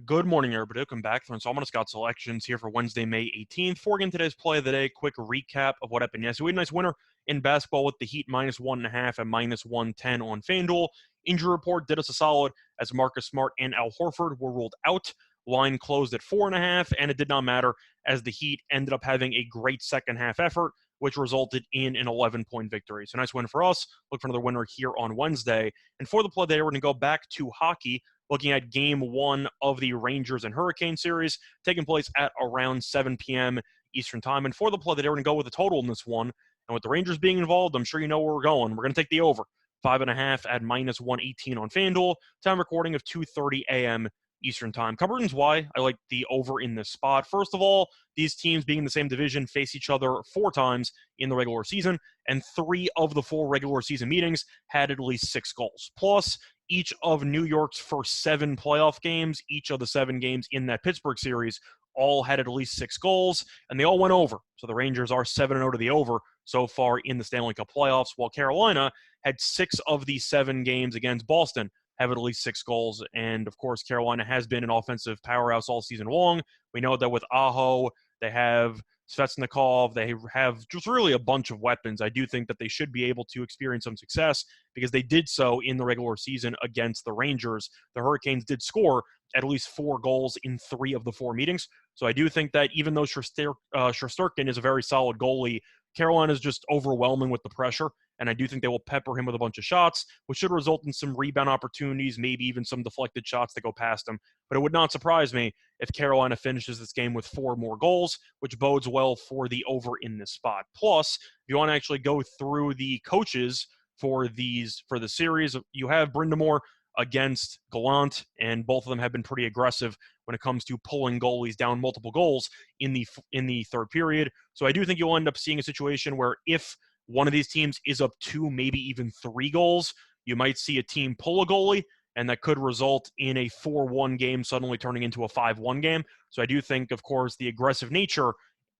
Good morning, everybody. Welcome back to Installment of Scott Selections here for Wednesday, May 18th. For again today's play of the day, quick recap of what happened yesterday. We had a nice winner in basketball with the Heat -1.5 and -110 on FanDuel. Injury report did us a solid as Marcus Smart and Al Horford were ruled out. Line closed at 4.5, and it did not matter as the Heat ended up having a great second half effort, which resulted in an 11-point victory. So nice win for us. Look for another winner here on Wednesday. And for the play of the day, we're going to go back to hockey, looking at game one of the Rangers and Hurricane series, taking place at around 7 p.m. Eastern time. And for the play that we're going to go with a total in this one. And with the Rangers being involved, I'm sure you know where we're going. We're going to take the over. 5.5 at -118 on FanDuel. Time recording of 2:30 a.m. Eastern time. Couple reasons why I like the over in this spot. First of all, these teams being in the same division face each other 4 times in the regular season, and 3 of the 4 regular season meetings had at least 6 goals. Plus, each of New York's first 7 playoff games, each of the 7 games in that Pittsburgh series, all had at least 6 goals, and they all went over. So the Rangers are 7-0 to the over so far in the Stanley Cup playoffs, while Carolina had 6 of the 7 games against Boston have at least 6 goals. And of course, Carolina has been an offensive powerhouse all season long. We know that with Aho, they have Svechnikov, they have just really a bunch of weapons. I do think that they should be able to experience some success because they did so in the regular season against the Rangers. The Hurricanes did score at least 4 goals in 3 of the 4 meetings. So I do think that even though Shesterkin is a very solid goalie, Carolina is just overwhelming with the pressure, and I do think they will pepper him with a bunch of shots, which should result in some rebound opportunities, maybe even some deflected shots that go past him. But it would not surprise me if Carolina finishes this game with 4 more goals, which bodes well for the over in this spot. Plus, if you want to actually go through the coaches for the series, you have Brindamore against Gallant, and both of them have been pretty aggressive when it comes to pulling goalies down multiple goals in the third period. So I do think you'll end up seeing a situation where if one of these teams is up 2, maybe even 3 goals, you might see a team pull a goalie, and that could result in a 4-1 game suddenly turning into a 5-1 game. So I do think, of course, the aggressive nature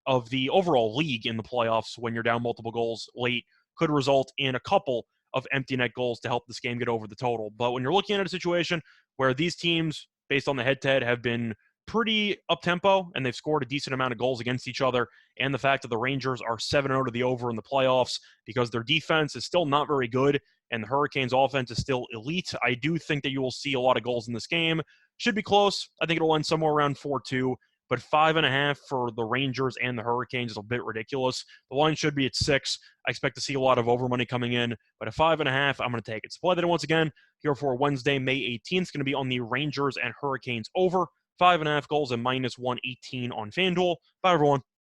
of the overall league in the playoffs when you're down multiple goals late could result in a couple of empty net goals to help this game get over the total. But when you're looking at a situation where these teams, based on the head-to-head, have been pretty up-tempo and they've scored a decent amount of goals against each other, and the fact that the Rangers are 7-0 to the over in the playoffs because their defense is still not very good and the Hurricanes' offense is still elite, I do think that you will see a lot of goals in this game. Should be close. I think it'll end somewhere around 4-2. But 5.5 for the Rangers and the Hurricanes is a bit ridiculous. The line should be at 6. I expect to see a lot of over money coming in, but at 5.5, I'm going to take it. So play that once again here for Wednesday, May 18th. It's going to be on the Rangers and Hurricanes over 5.5 goals and -118 on FanDuel. Bye, everyone.